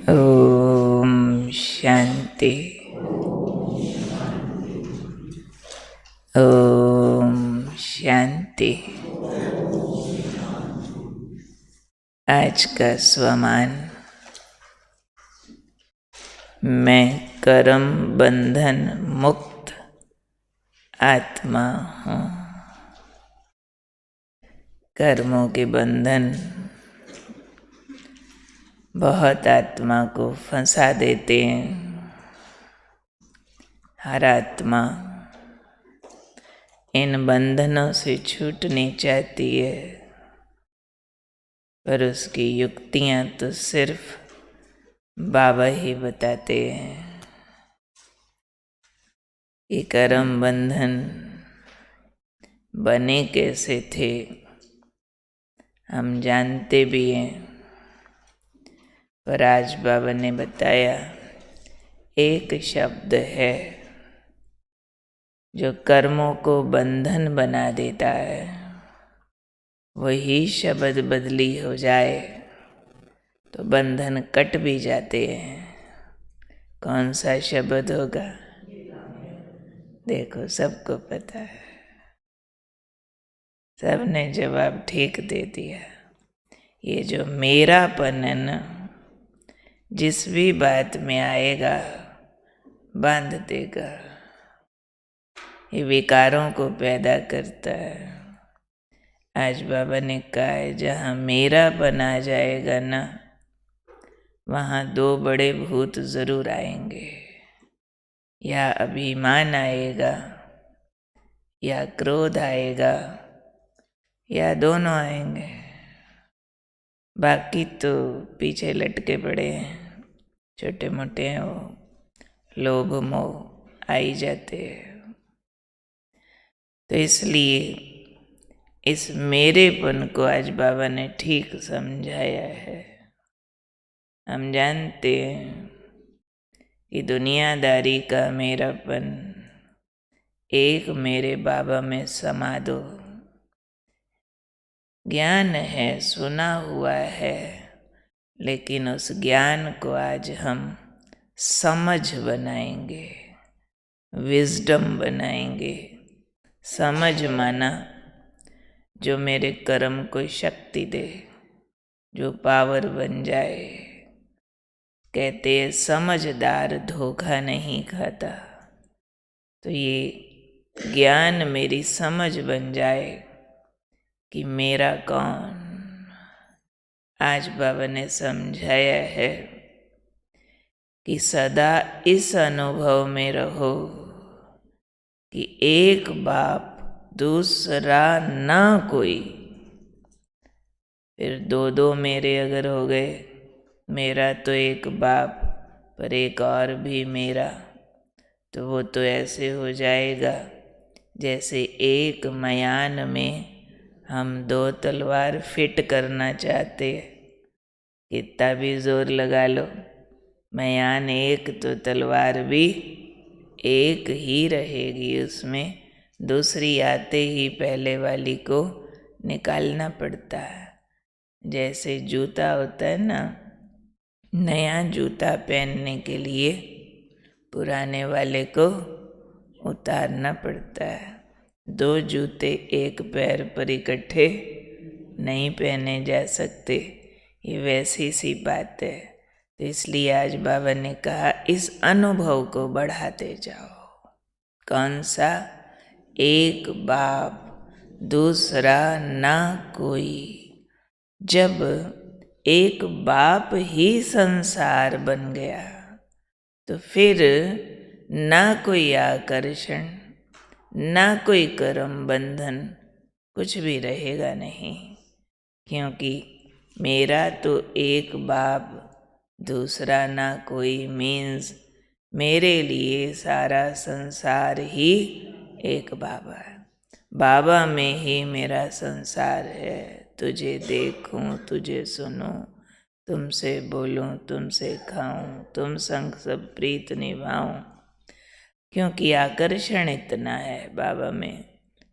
ओम शांति। ओम शांति। आज का स्वमान। मैं कर्म बंधन मुक्त आत्मा हूँ। कर्मों के बंधन बहुत आत्मा को फंसा देते हैं। हर आत्मा इन बंधनों से छूटनी चाहती है, पर उसकी युक्तियाँ तो सिर्फ बाबा ही बताते हैं कि कर्म बंधन बने कैसे थे। हम जानते भी हैं, पर आज बाबा ने बताया एक शब्द है जो कर्मों को बंधन बना देता है। वही शब्द बदली हो जाए तो बंधन कट भी जाते हैं। कौन सा शब्द होगा? देखो, सबको पता है, सबने जवाब ठीक दे दिया। ये जो मेरापन है ना, जिस भी बात में आएगा बांध देगा। ये विकारों को पैदा करता है। आज बाबा ने कहा है, जहाँ मेरापन आ जाएगा ना, वहाँ दो बड़े भूत जरूर आएंगे। या अभिमान आएगा, या क्रोध आएगा, या दोनों आएंगे। बाकी तो पीछे लटके पड़े हैं, छोटे मोटे हैं, वो लोभ मोह आ ही जाते हैं। तो इसलिए इस मेरेपन को आज बाबा ने ठीक समझाया है। हम जानते हैं कि दुनियादारी का मेरापन एक मेरे बाबा में समा दो। ज्ञान है, सुना हुआ है, लेकिन उस ज्ञान को आज हम समझ बनाएंगे, विजडम बनाएंगे। समझ माना जो मेरे कर्म को शक्ति दे, जो पावर बन जाए। कहते हैं समझदार धोखा नहीं खाता। तो ये ज्ञान मेरी समझ बन जाए कि मेरा कौन। आज बाबा ने समझाया है कि सदा इस अनुभव में रहो कि एक बाप दूसरा ना कोई। फिर दो दो मेरे अगर हो गए, मेरा तो एक बाप पर एक और भी मेरा, तो वो तो ऐसे हो जाएगा जैसे एक मयान में हम दो तलवार फिट करना चाहते। कितना भी जोर लगा लो, मयान एक तो तलवार भी एक ही रहेगी। उसमें दूसरी आते ही पहले वाली को निकालना पड़ता है। जैसे जूता होता है ना, नया जूता पहनने के लिए पुराने वाले को उतारना पड़ता है। दो जूते एक पैर पर इकट्ठे नहीं पहने जा सकते। ये वैसी सी बात है। तो इसलिए आज बाबा ने कहा इस अनुभव को बढ़ाते जाओ। कौन सा? एक बाप दूसरा ना कोई। जब एक बाप ही संसार बन गया तो फिर ना कोई आकर्षण, ना कोई कर्म बंधन, कुछ भी रहेगा नहीं। क्योंकि मेरा तो एक बाप दूसरा ना कोई मीन्स मेरे लिए सारा संसार ही एक बाबा है। बाबा में ही मेरा संसार है। तुझे देखूं, तुझे सुनूं, तुमसे बोलूं, तुमसे खाऊं, तुम संग सब प्रीत निभाऊं। क्योंकि आकर्षण इतना है बाबा में।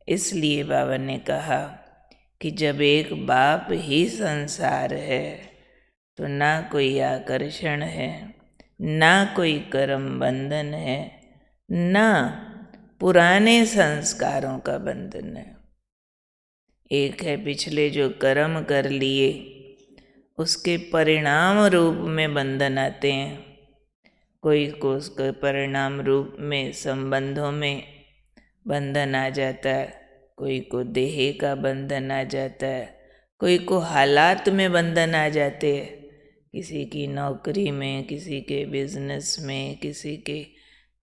इसलिए बाबा ने कहा कि जब एक बाप ही संसार है तो ना कोई आकर्षण है, ना कोई कर्म बंधन है, ना पुराने संस्कारों का बंधन है। एक है पिछले जो कर्म कर लिए उसके परिणाम रूप में बंधन आते हैं। कोई को उसके परिणाम रूप में संबंधों में बंधन आ जाता है, कोई को देह का बंधन आ जाता है, कोई को हालात में बंधन आ जाते हैं, किसी की नौकरी में, किसी के बिजनेस में, किसी के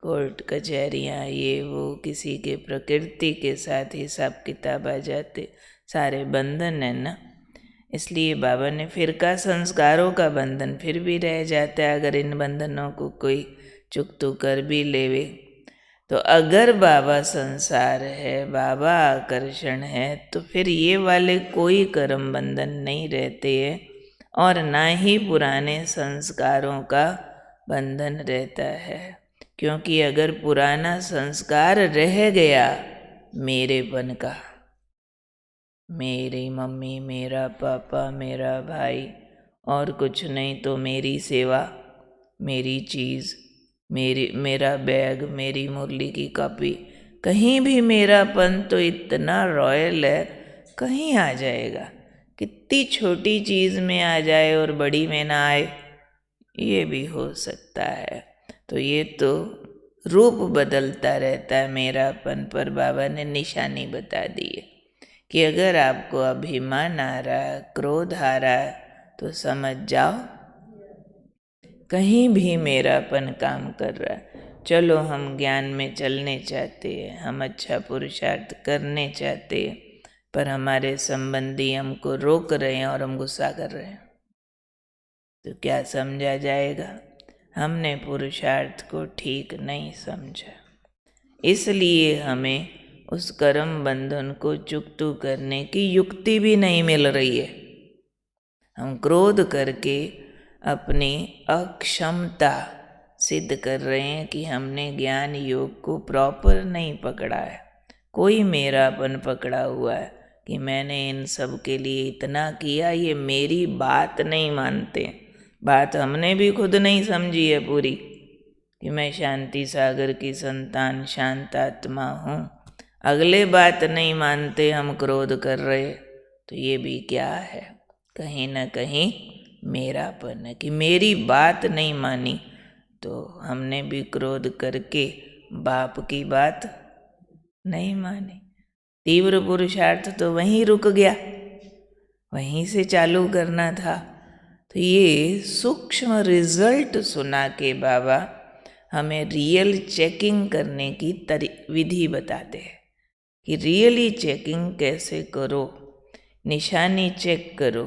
कोर्ट कचहरियाँ ये वो, किसी के प्रकृति के साथ हिसाब किताब आ जाते, सारे बंधन है ना। इसलिए बाबा ने फिरका संस्कारों का बंधन फिर भी रह जाता है अगर इन बंधनों को कोई चुकतू कर भी लेवे। तो अगर बाबा संसार है, बाबा आकर्षण है, तो फिर ये वाले कोई कर्म बंधन नहीं रहते हैं और ना ही पुराने संस्कारों का बंधन रहता है। क्योंकि अगर पुराना संस्कार रह गया मेरेपन का, मेरी मम्मी, मेरा पापा, मेरा भाई और कुछ नहीं तो मेरी सेवा, मेरी चीज़, मेरा बैग, मेरी मुरली की कॉपी, कहीं भी मेरापन तो इतना रॉयल है, कहीं आ जाएगा। कितनी छोटी चीज़ में आ जाए और बड़ी में ना आए, ये भी हो सकता है। तो ये तो रूप बदलता रहता है मेरापन पर बाबा ने निशानी बता दी है कि अगर आपको अभिमान आ रहा है, क्रोध आ रहा है, तो समझ जाओ कहीं भी मेरापन काम कर रहा है। चलो हम ज्ञान में चलने चाहते हैं, हम अच्छा पुरुषार्थ करने चाहते हैं, पर हमारे संबंधी हमको रोक रहे हैं और हम गुस्सा कर रहे हैं, तो क्या समझा जाएगा? हमने पुरुषार्थ को ठीक नहीं समझा। इसलिए हमें उस कर्म बंधन को चुकतू करने की युक्ति भी नहीं मिल रही है। हम क्रोध करके अपनी अक्षमता सिद्ध कर रहे हैं कि हमने ज्ञान योग को प्रॉपर नहीं पकड़ा है। कोई मेरापन पकड़ा हुआ है कि मैंने इन सब के लिए इतना किया, ये मेरी बात नहीं मानते। बात हमने भी खुद नहीं समझी है पूरी कि मैं शांति सागर की संतान, शांत आत्मा हूँ। अगले बात नहीं मानते, हम क्रोध कर रहे, तो ये भी क्या है? कहीं ना कहीं मेरापन है कि मेरी बात नहीं मानी, तो हमने भी क्रोध करके बाप की बात नहीं मानी। तीव्र पुरुषार्थ तो वहीं रुक गया, वहीं से चालू करना था। तो ये सूक्ष्म रिजल्ट सुना के बाबा हमें रियल चेकिंग करने की विधि बताते हैं कि रियली चेकिंग कैसे करो। निशानी चेक करो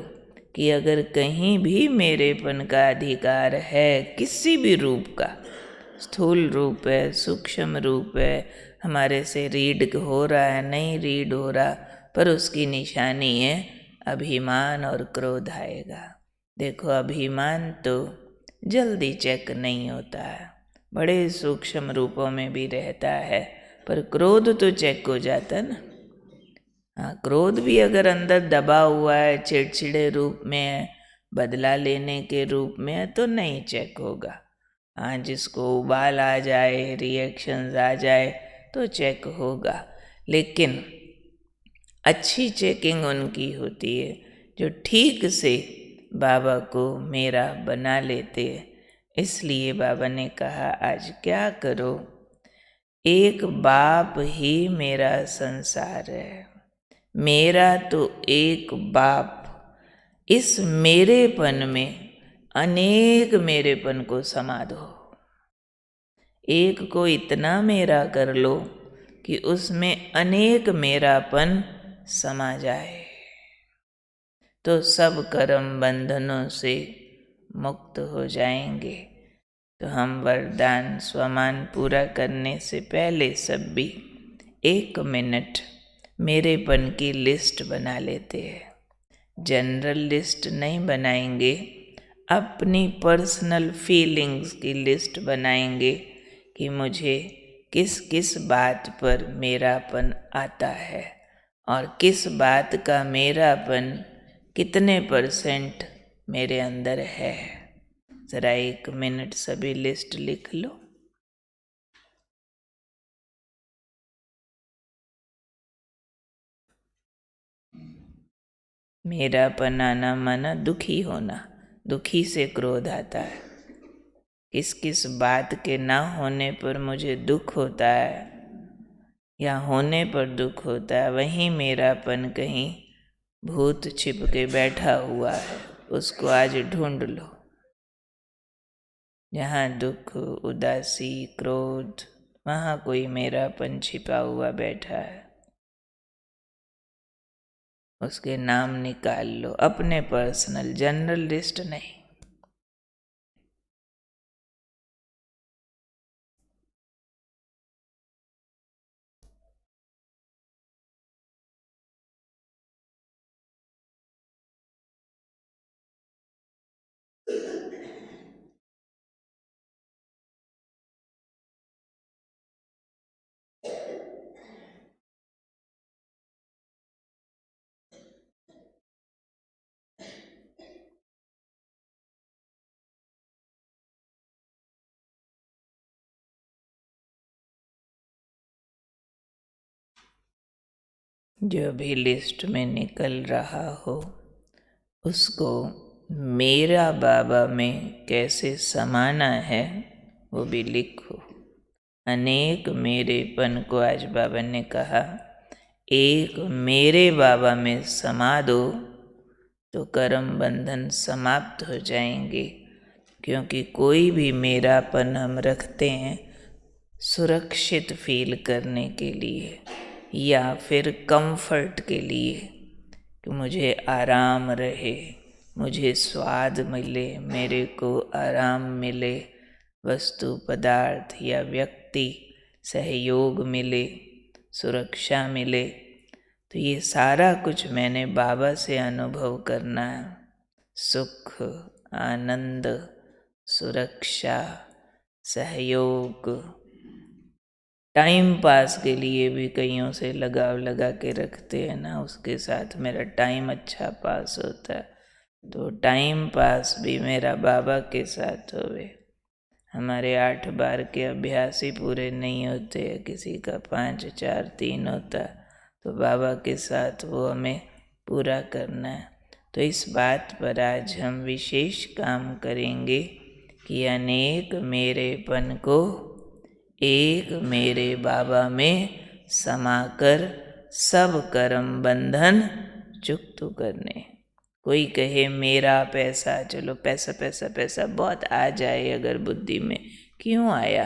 कि अगर कहीं भी मेरेपन का अधिकार है, किसी भी रूप का, स्थूल रूप है, सूक्ष्म रूप है, हमारे से रीड हो रहा है, नहीं रीड हो रहा, पर उसकी निशानी है अभिमान और क्रोध आएगा। देखो अभिमान तो जल्दी चेक नहीं होता है, बड़े सूक्ष्म रूपों में भी रहता है, पर क्रोध तो चेक हो जाता है ना। हाँ, क्रोध भी अगर अंदर दबा हुआ है, चिड़चिड़े रूप में है, बदला लेने के रूप में है, तो नहीं चेक होगा। हाँ, जिसको उबाल आ जाए, रिएक्शंस आ जाए, तो चेक होगा। लेकिन अच्छी चेकिंग उनकी होती है जो ठीक से बाबा को मेरा बना लेते हैं। इसलिए बाबा ने कहा आज क्या करो, एक बाप ही मेरा संसार है, मेरा तो एक बाप। इस मेरेपन में अनेक मेरेपन को समा दो, एक को इतना मेरा कर लो कि उसमें अनेक मेरापन समा जाए, तो सब कर्म बंधनों से मुक्त हो जाएंगे। तो हम वरदान स्वमान पूरा करने से पहले सब भी 1 मिनट मेरेपन की लिस्ट बना लेते हैं। जनरल लिस्ट नहीं बनाएंगे, अपनी पर्सनल फीलिंग्स की लिस्ट बनाएंगे कि मुझे किस किस बात पर मेरापन आता है और किस बात का मेरापन कितने % मेरे अंदर है। ज़रा 1 मिनट सभी लिस्ट लिख लो। मेरापन आना माना दुखी होना, दुखी से क्रोध आता है। किस किस बात के ना होने पर मुझे दुख होता है या होने पर दुख होता है, वहीं मेरापन कहीं भूत छिप के बैठा हुआ है, उसको आज ढूंढ लो। जहाँ दुख, उदासी, क्रोध, वहाँ कोई मेरापन छिपा हुआ बैठा है, उसके नाम निकाल लो, अपने पर्सनल, जनरल लिस्ट नहीं। जो भी लिस्ट में निकल रहा हो उसको मेरा बाबा में कैसे समाना है वो भी लिखो। अनेक मेरेपन को आज बाबा ने कहा, एक मेरे बाबा में समा दो तो कर्म बंधन समाप्त हो जाएंगे। क्योंकि कोई भी मेरापन हम रखते हैं सुरक्षित फील करने के लिए या फिर कंफर्ट के लिए, कि मुझे आराम रहे, मुझे स्वाद मिले, मेरे को आराम मिले, वस्तु पदार्थ या व्यक्ति सहयोग मिले, सुरक्षा मिले। तो ये सारा कुछ मैंने बाबा से अनुभव करना है। सुख, आनंद, सुरक्षा, सहयोग। टाइम पास के लिए भी कईयों से लगाव लगा के रखते हैं ना, उसके साथ मेरा टाइम अच्छा पास होता है। तो टाइम पास भी मेरा बाबा के साथ होवे। हमारे 8 बार के अभ्यास ही पूरे नहीं होते, किसी का 5, 4, 3 होता, तो बाबा के साथ वो हमें पूरा करना है। तो इस बात पर आज हम विशेष काम करेंगे कि अनेक मेरेपन को एक मेरे बाबा में समाकर सब कर्म बंधन चुक्त करने। कोई कहे मेरा पैसा, चलो पैसा पैसा पैसा बहुत आ जाए अगर बुद्धि में, क्यों आया?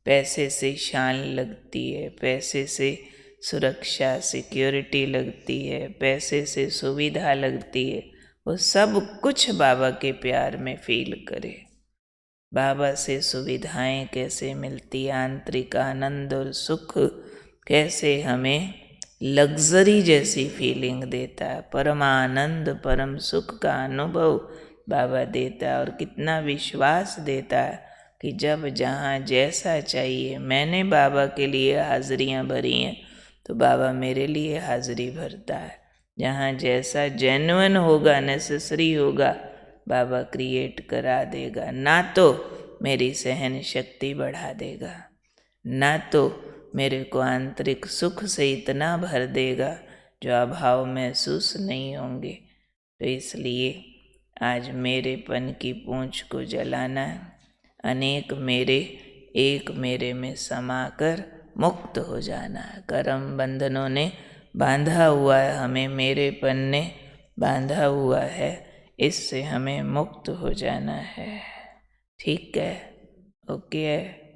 पैसे से शान लगती है, पैसे से सुरक्षा सिक्योरिटी लगती है, पैसे से सुविधा लगती है। वो सब कुछ बाबा के प्यार में फील करे। बाबा से सुविधाएं कैसे मिलती, आंतरिक आनंद और सुख कैसे हमें लग्जरी जैसी फीलिंग देता है, परमानंद परम सुख का अनुभव बाबा देता है। और कितना विश्वास देता है कि जब जहाँ जैसा चाहिए, मैंने बाबा के लिए हाजिरियाँ भरी हैं तो बाबा मेरे लिए हाजिरी भरता है। जहाँ जैसा जेन्युइन होगा, नेसेसरी होगा, बाबा क्रिएट करा देगा। ना तो मेरी सहन शक्ति बढ़ा देगा, ना तो मेरे को आंतरिक सुख से इतना भर देगा जो अभाव महसूस नहीं होंगे। तो इसलिए आज मेरेपन की पूंछ को जलाना है। अनेक मेरे एक मेरे में समाकर मुक्त हो जाना है। कर्म बंधनों ने बांधा हुआ है, हमें मेरेपन ने बांधा हुआ है, इससे हमें मुक्त हो जाना है। ठीक है, ओके है।